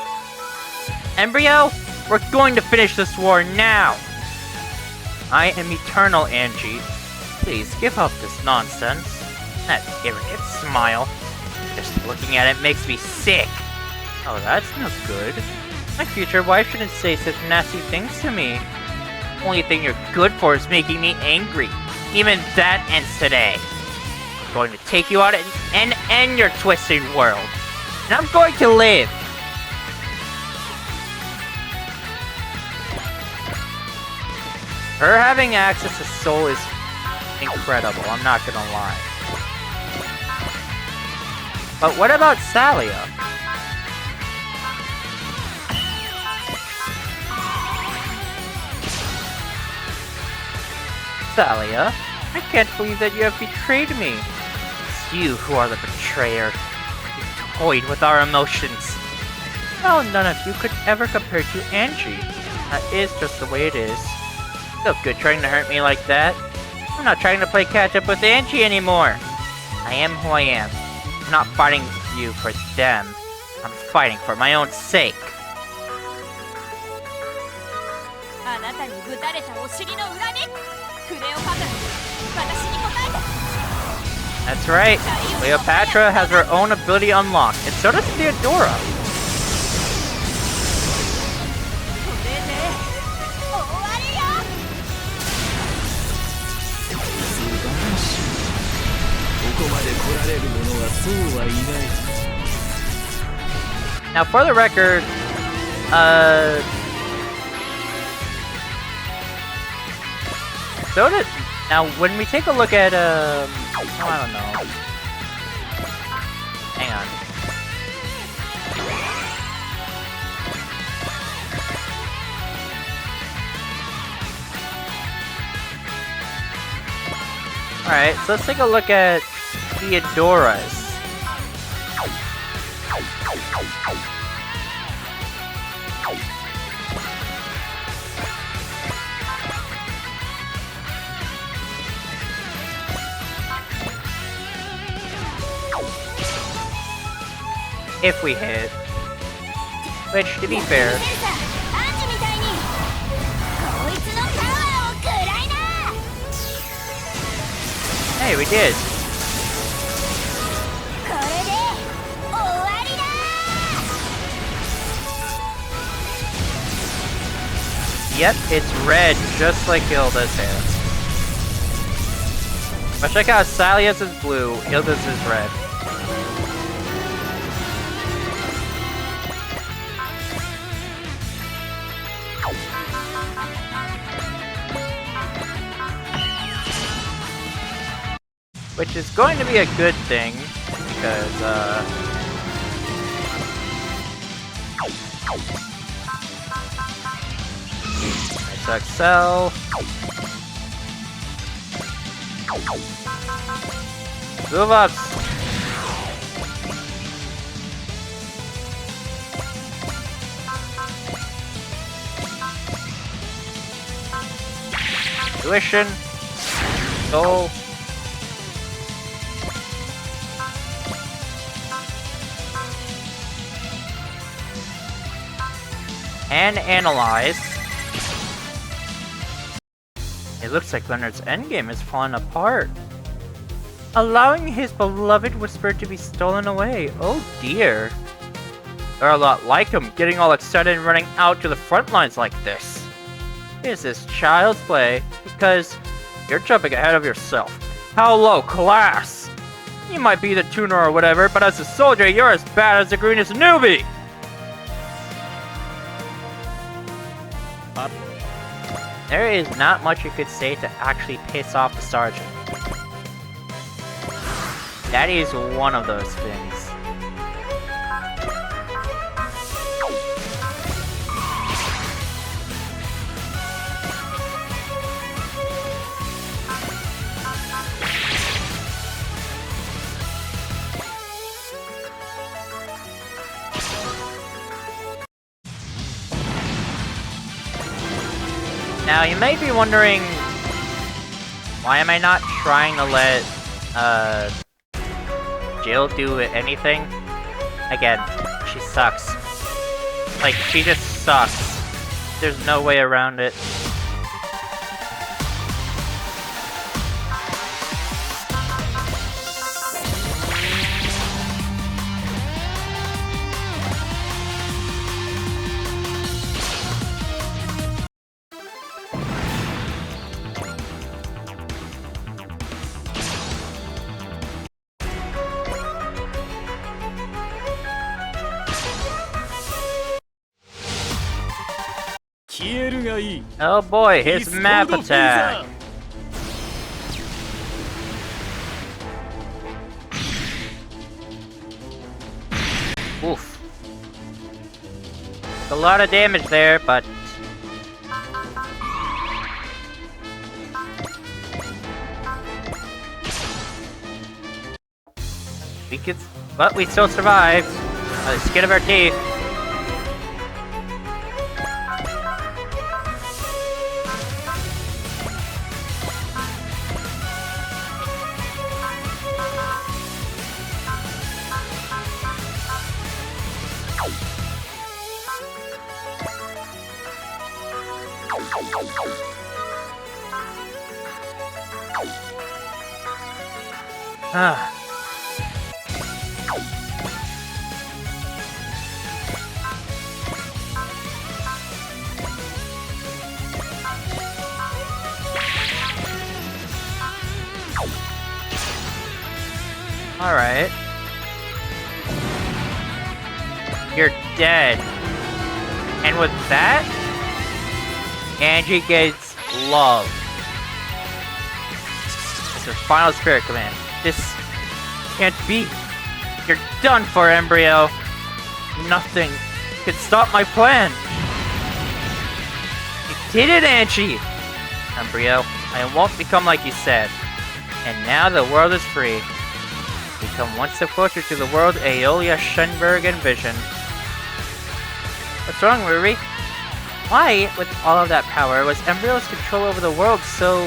Embryo, we're going to finish this war now! I am eternal, Angie. Please, give up this nonsense. That arrogant smile. Just looking at it makes me sick. Oh, that's no good. My future wife shouldn't say such nasty things to me. Only thing you're good for is making me angry. Even that ends today. I'm going to take you out and end your twisted world. And I'm going to live. Her having access to Soul is incredible, I'm not gonna lie. But what about Salia? Salia, I can't believe that you have betrayed me. It's you who are the betrayer. You toyed with our emotions. Well, none of you could ever compare to Ange. That is just the way it is. No good trying to hurt me like that. I'm not trying to play catch up with Ange anymore. I am who I am. I'm not fighting you for them. I'm fighting for my own sake. That's right. Cleopatra has her own ability unlocked, and so does Theodora. Now, for the record, so did. Now, when we take a look at, I don't know. Hang on. Alright, so let's take a look at Theodora's. If we hit. Which, to be fair... Hey, we did! Yep, it's red, just like Hilda's hair. But check out, Salia's is blue, Hilda's is red. Which is going to be a good thing, because, XXL. Move up! Tuition. Soul. And analyze. It looks like Leonard's endgame is falling apart. Allowing his beloved Whisper to be stolen away. Oh dear. They're a lot like him, getting all excited and running out to the front lines like this. Is this child's play? Because you're jumping ahead of yourself. How low class! You might be the tuner or whatever, but as a soldier, you're as bad as the greenest newbie! There is not much you could say to actually piss off the sergeant. That is one of those things. Now, you may be wondering, why am I not trying to let, Jill do anything? Again, she sucks. Like, she just sucks. There's no way around it. Oh boy, his map attack! Oof. A lot of damage there, but... But we still survived. By the skin of our teeth. Ah. Alright. You're dead. And with that, Ange gets love. It's her final spirit command. This can't be. You're done for, Embryo. Nothing can stop my plan. You did it, Ange! Embryo, I won't become like you said. And now the world is free. Become one step closer to the world Aeolia Shenberg envisioned. What's wrong, Ruri? Why, with all of that power, was Embryo's control over the world so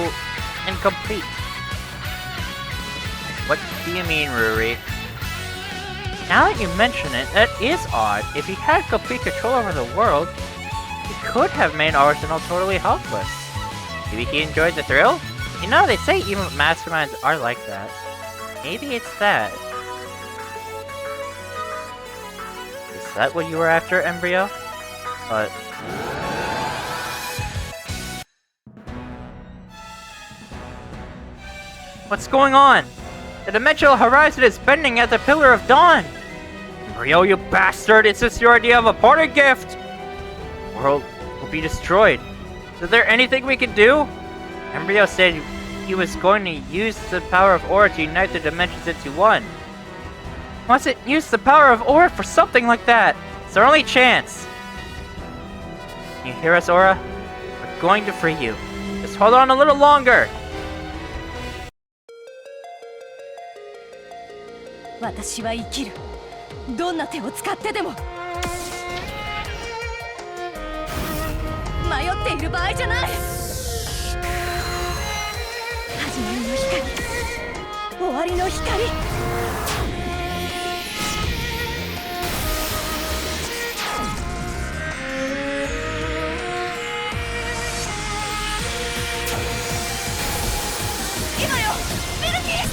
incomplete? What do you mean, Ruri? Now that you mention it, that is odd. If he had complete control over the world, he could have made Arsenal totally helpless. Maybe he enjoyed the thrill? You know, they say even masterminds are like that. Maybe it's that. Is that what you were after, Embryo? But... what's going on? The dimensional horizon is bending at the Pillar of Dawn! Embryo, you bastard! It's just your idea of a party gift! The world will be destroyed. Is there anything we can do? Embryo said he was going to use the power of Aura to unite the dimensions into one. Must it use the power of Aura for something like that? It's our only chance. Can you hear us, Aura? We're going to free you. Just hold on a little longer. 私は生きる。どんな手を使ってでも。迷っている場合じゃない。始まりの光、終わりの光。今よ、ビルキス。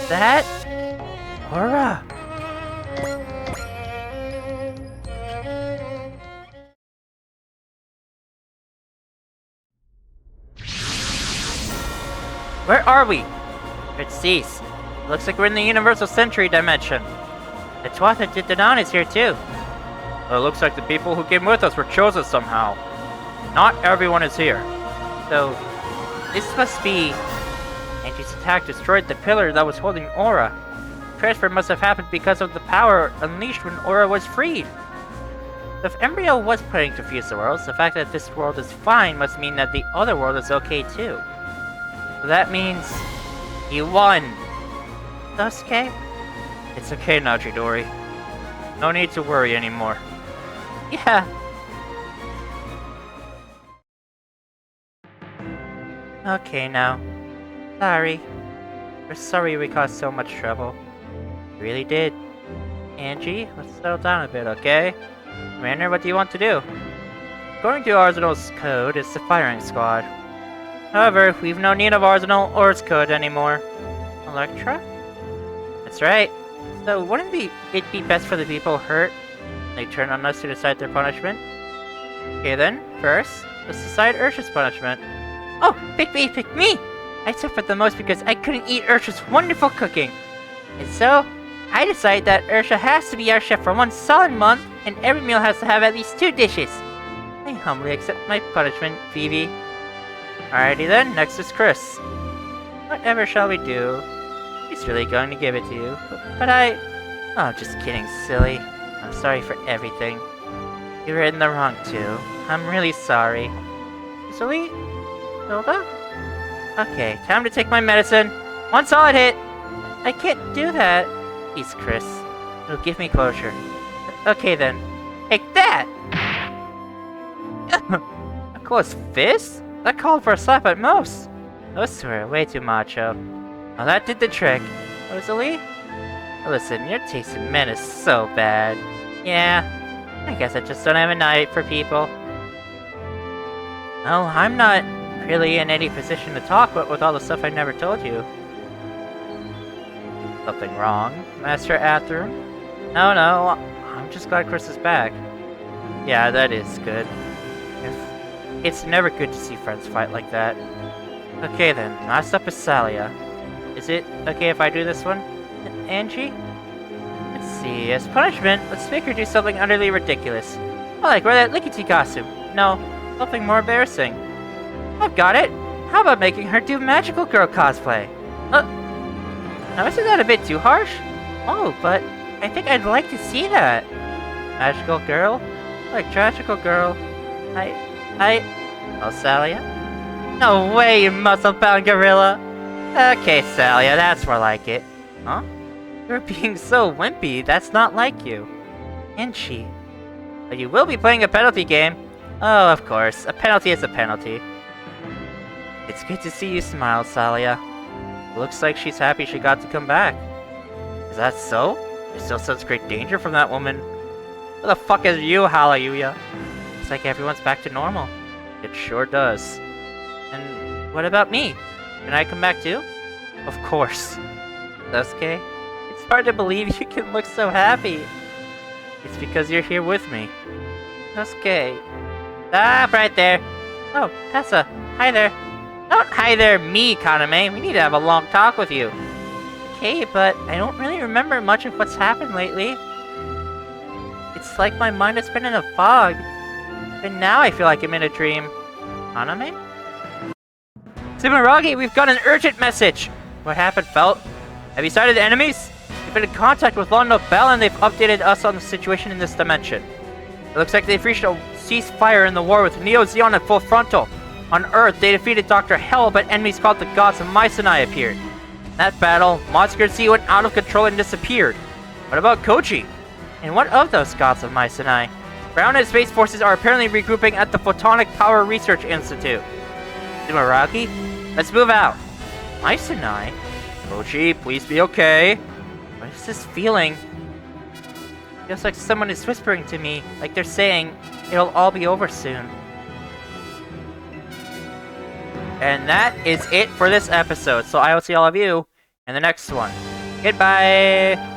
That? Aura! Where are we? It ceased. Looks like we're in the Universal Century Dimension. The Twatha Dawn is here too. Well, it looks like the people who came with us were chosen somehow. Not everyone is here. So, this must be... Ange's attack destroyed the pillar that was holding Aura. Transfer must have happened because of the power unleashed when Aura was freed. If Embryo was planning to fuse the worlds, the fact that this world is fine must mean that the other world is okay too. So that means... you won! Sousuke? It's okay now, Chidori. No need to worry anymore. Yeah. Okay now. Sorry. We're sorry we caused so much trouble. We really did. Ange, let's settle down a bit, okay? Commander, what do you want to do? According to Arsenal's code, it's the firing squad. However, we've no need of Arsenal or its code anymore. Electra? That's right. So, wouldn't it be best for the people hurt? They turn on us to decide their punishment? Okay then, first, let's decide Ursha's punishment. Oh, pick me! I suffered the most because I couldn't eat Ursha's wonderful cooking. And so, I decided that Ursha has to be our chef for one solid month, and every meal has to have at least 2 dishes. I humbly accept my punishment, Phoebe. Alrighty then, next is Chris. Whatever shall we do? He's really going to give it to you, but I... Oh, just kidding, silly. I'm sorry for everything. You were in the wrong too. I'm really sorry. Rosalie? Hilda? Okay, time to take my medicine. One solid hit! I can't do that. Please, Chris. It'll give me closure. Okay then. Take that! A close fist? That called for a slap at most. Those two are way too macho. Well, that did the trick. Rosalie? Listen, your taste in men is so bad. Yeah, I guess I just don't have an eye for people. Well, I'm not really in any position to talk, but with all the stuff I never told you. Something wrong, Master Atherum? No, I'm just glad Chris is back. Yeah, that is good. It's never good to see friends fight like that. Okay then, last up is Salia. Is it okay if I do this one? Ange? Let's see, as punishment, let's make her do something utterly ridiculous. Like wear that lickety costume. No, something more embarrassing. I've got it! How about making her do Magical Girl cosplay? Now isn't that a bit too harsh? Oh, but I think I'd like to see that. Magical Girl? Like Tragical Girl? Oh, Salia? No way, you muscle-bound gorilla! Okay, Salia, that's more like it. Huh? You're being so wimpy, that's not like you. Ange. But you will be playing a penalty game. Oh, of course, a penalty is a penalty. It's good to see you smile, Salia. Looks like she's happy she got to come back. Is that so? There's still such great danger from that woman. Who the fuck is you, Hallelujah? Looks like everyone's back to normal. It sure does. And what about me? Can I come back too? Of course. Sousuke, it's hard to believe you can look so happy. It's because you're here with me. Sousuke. Stop right there. Oh, Tessa. Hi there. Don't hi there me, Kaname. We need to have a long talk with you. Okay, but I don't really remember much of what's happened lately. It's like my mind has been in a fog. And now I feel like I'm in a dream. Kaname? Misurugi, we've got an urgent message! What happened, Felt? Have you sighted the enemies? We've been in contact with Ragna-Mail and they've updated us on the situation in this dimension. It looks like they've reached a ceasefire in the war with Neo Zeon at full frontal. On Earth, they defeated Dr. Hell, but enemies called the Gods of Mycenae appeared. In that battle, Mazingers Z went out of control and disappeared. What about Koji? And what of those Gods of Mycenae? Ground and Space Forces are apparently regrouping at the Photonic Power Research Institute. Misurugi, let's move out. Mycenae? Koji, please be okay. What is this feeling? Feels like someone is whispering to me, like they're saying, it'll all be over soon. And that is it for this episode, so I will see all of you in the next one. Goodbye!